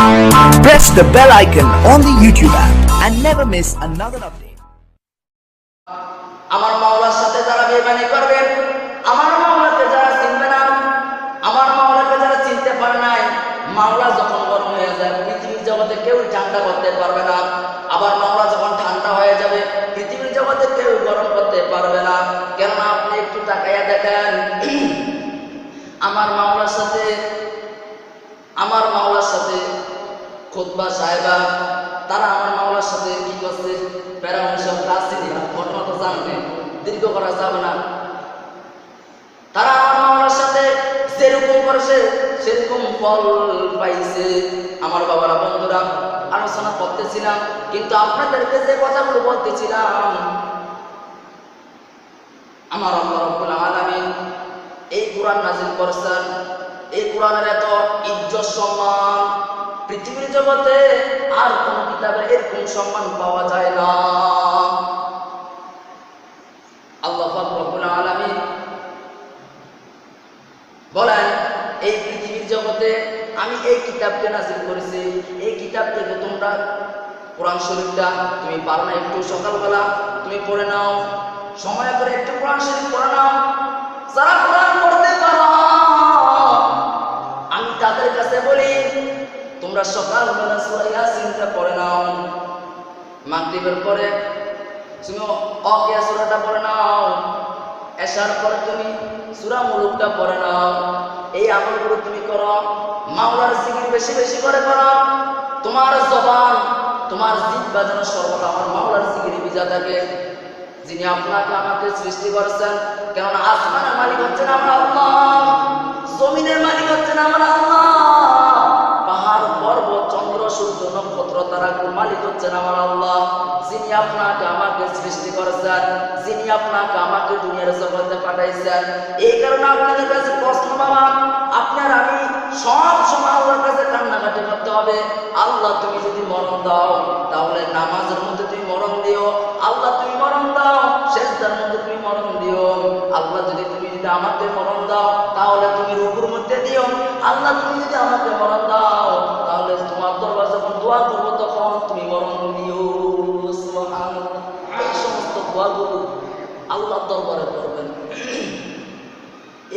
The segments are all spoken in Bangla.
Press the bell icon on the YouTube app and never miss another update. আমার মাওলার সাথে যারা বেঈমানি করবে, আমার মাওলাকে যারা চিনবে না, আমার মাওলাকে যারা চিনতে পারে নাই, মাওলা যখন গরম হয়ে যায় পৃথিবীর জগতে কেউ ঠান্ডা করতে পারবে না। আবার মাওলা যখন ঠান্ডা হয়ে যাবে পৃথিবীর জগতে কেউ গরম করতে পারবে না। কেননা আপনি একটু তাকাইয়া দেখেন, আমার মাওলার সাথে খুতবা সাহেবা তারা আমার মাওলার সাথে কি করছে, ফেরাউন সব কাসিরিয়া ঘটনা তো জানবেন, দীর্ঘ করা যাবে না। তারা আমার মাওলার সাথে যেরকম করেছে সেরকম ফল পাইছে। আমার বাবারা, বন্ধুরা, আলোচনা করতেছিলাম, কিন্তু আপনাদেরকে যে কথাগুলো বলতেছিলাম, আমার আল্লাহ রাব্বুল আলামিন এই কোরআন নাযিল করেছেন। এই কোরআনের এত ইজ্জত সম্মান পৃথিবীর জগতে আর কোন কিতাবে এরকম সম্মান পাওয়া যায় না। আল্লাহ পাক রব্বুল আলামিন বলেন, এই পৃথিবীর জগতে আমি এই কিতাবকে নাযিল করেছি। এই কিতাব থেকে তোমরা কোরআন শরীফটা তুমি পারো না, একটু সকালবেলা তুমি পড়ে নাও, সময় করে একটু কোরআন শরীফ পড়ে নাও। যারা কোরআন পড়তে পারো আমি তাদের কাছে বলি তোমরা সকালবেলা সূরা ইয়াসিনটা পড়ে নাও, মাগরিবের পরে তুমি ওয়াকিয়া সূরাটা পড়ে নাও, এশার পরে তুমি সূরা মুলুকটা পড়ে নাও। এই আমলগুলো তুমি করো, মাওলার জিকির বেশি বেশি করে করো। তোমার জবান, তোমার জিহ্বা যেন সর্বদা আমার মাওলার জিকিরে ভিজা থাকে, যিনি আপনাকে আমাকে সৃষ্টি করেছেন। কেননা আসমানের মালিক হচ্ছেন আমার আল্লাহ, জমিনের মালিক হচ্ছেন আমার আল্লাহ, পাহাড় পর্বত চন্দ্র সূর্য নক্ষত্র তারাগুলোর মালিক হচ্ছেন আমার আল্লাহ, যিনি আপনাকে আমাকে সৃষ্টি করেছেন, যিনি আপনাকে আমাকে দুনিয়ার জগতে পাঠাইছেন। এই কারণে আপনাদের কাছে প্রশ্ন, বাবা, আপনার আমি সব সময় আল্লাহর কাছে কান্নাকাটি করতে হবে। আল্লাহ তুমি যদি মরণ দাও তাহলে নামাজের মধ্যে তুমি মরণ দিও। আল্লাহ তুমি মরণ দাও সেজদার মধ্যে তুমি মরণ দিও। আল্লাহ যদি আমাকে মরণ দাও তাহলে তুমি রুকুর মধ্যে দিও। আল্লাহ তুমি যদি আমাকে মরণ দাও তাহলে তোমার দরবার যখন দোয়া করবো তখন তুমি মরণ দিও। সুবহানাল্লাহ। এই সমস্ত দোয়াগুলো আল্লাহর দরবারে করবেন।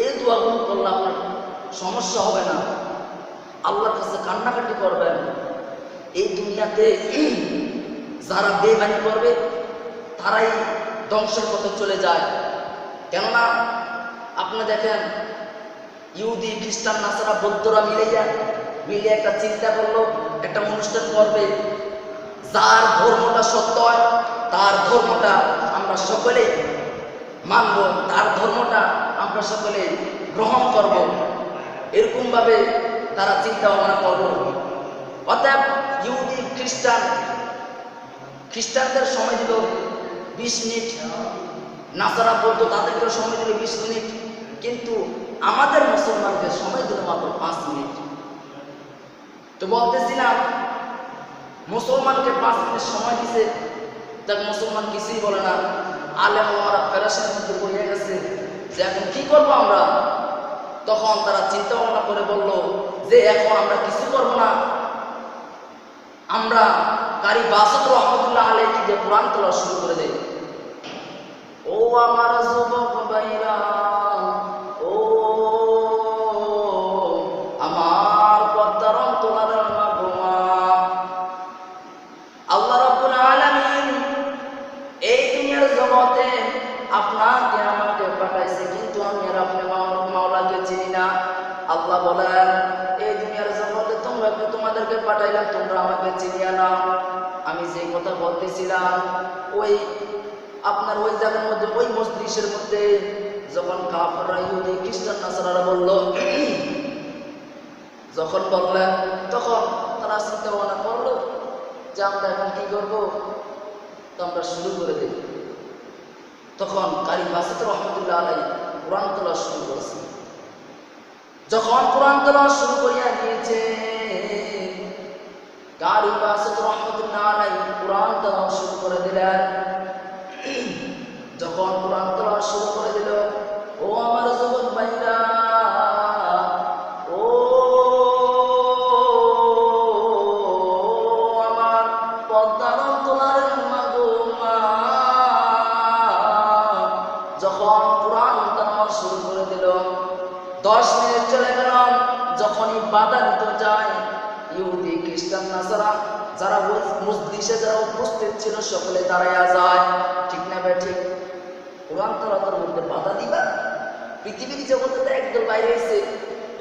এই দোয়াগুলো করলে আপনার সমস্যা হবে না, আল্লাহর কাছে কান্নাকাটি করবেন। এই দুনিয়াতে যারা বেঈমানি করবে তারাই ধ্বংসের পথে চলে যায়। কেননা আপনি দেখেন, ইহুদি খ্রিস্টান নাসারা বৌদ্ধরা মিলে একটা চিন্তা করলো, একটা অনুষ্ঠান করবে, যার ধর্মটা সত্য হয় তার ধর্মটা আমরা সকলেই মানব, তার ধর্মটা আমরা সকলে গ্রহণ করব। এরকম ভাবে তারা চিন্তা ভাবনা করবো। অতএব ইহুদি খ্রিস্টানদের সময় দিল 20 মিনিট, নাসারা বলতো তাদেরকে সময় দিল 20 মিনিট, কিন্তু আমাদের মুসলমানদের সময় দিল মাত্র 5 মিনিট। তো বলতেছিলাম, মুসলমানকে 5 মিনিট সময় দিছে, দেখ মুসলমান কিছুই বলে না। আলেম ওলামারা ফেরাসের মধ্যে পড়িয়ে গেছে যে এখন কি করবো আমরা। তখন তারা চিন্তা ভাবনা করে বলল যে এখন আমরা কিছু করবো না, আমরা কারি বাসত রহমতুল্লাহ আলাইহি যে কোরআন তেলাওয়াত শুরু করে দেই। ও আমার যুবক ভাইরা, ও আমার পদ্মার অন্তরালের মা, আল্লাহ রাব্বুল আলামিন এই দুনিয়ার জগতে আপনাকে আমাকে পাঠাইছে, কিন্তু আমি আর আপনি মাওলাকে চিনি না। আল্লাহ বলেন, এই দুনিয়ার জগতে তোমাদেরকে পাঠাইলাম, তোমরা আমাকে চিনিয়া নাও। আমি যে কথা বলতেছিলাম, ওই আপনার ওই জায়গার মধ্যে, ওই মজলিসের মধ্যে যখন কাফেররা ইহুদি খ্রিস্টান নাসারারা যখন বললেন, তখন তারা চিন্তা ভাবনা করলো যে আমরা এখন কি করবো, তো আমরা শুরু করে দিই। তখন কারি বাসত রহমতুল্লাহ আলাইহি কোরআন তেলাওয়াত শুরু করেছে। যখন কোরআন তেলাওয়াত শুরু করিয়া দিয়েছে, কারি বাসত রহমতুল্লাহ আলাইহি কোরআন তেলাওয়াত শুরু করে দিলেন। যখন কোরআন তেলাওয়াত শুরু করে দিল, ও আমার যুবক ভাইরা, ও মতো যায়। ইহুদি খ্রিস্টান নাসারা যারা মজলিসে যারা উপস্থিত ছিল সকলে দাঁড়াইয়া যায়, ঠিক না ভাই? ঠিক। কোরআন তেলাওয়াতের মধ্যে বাধা দিবা? পৃথিবীর জগতে তো একদল বাইরে হয়েছে,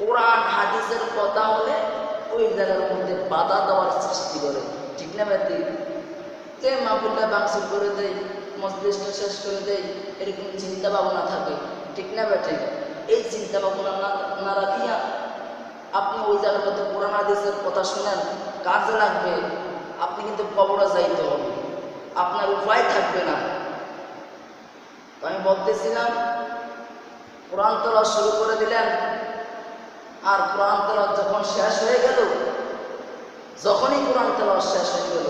কোরআন হাদিসের কথা হলে ওই জায়গার মধ্যে বাধা দেওয়ার সৃষ্টি করে, ঠিক না ভাই? যে মাহফিলটা ভাঙচুর করে দেয়, মজলিসটা শেষ করে দেয়, এরকম চিন্তা ভাবনা থাকে, ঠিক না ভাই? ঠিক। এই চিন্তা ভাবনা না রাখিয়া আপনি ওই জায়গার মধ্যে কোরআন হাদিসের কথা শুনেন, কাজে লাগবে, আপনি কিন্তু কবরে যাইতে হবে, আপনার উপায় থাকবে না। আমি বলতেছিলাম কোরআন তেলাওয়াত শুরু করে দিলেন, আর কোরআন তেলাওয়াত যখন শেষ হয়ে গেল, যখনই কোরআন তেলাওয়াত শেষ হয়ে গেল,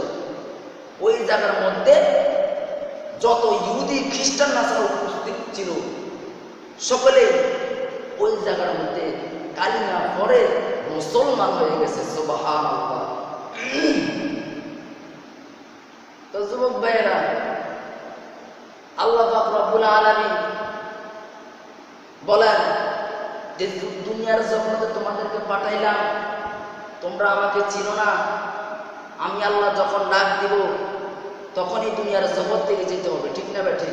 ওই জায়গার মধ্যে যত ইহুদি খ্রিস্টান নাসারা উপস্থিত ছিল সকলে ওই জায়গার মধ্যে কালিমা পড়ে মুসলমান হয়ে গেছে। সুবহানাল্লাহ। তো যুবক ভাইয়েরা, আল্লাহ পাক রব্বুল আলামিন বলেন যে দুনিয়ার জগতে তোমাদেরকে পাঠাইলাম, তোমরা আমাকে চিনো না, আমি আল্লাহ যখন ডাক দিব তখনই দুনিয়ার জগৎ থেকে যেতে হবে, ঠিক না ভাই? ঠিক।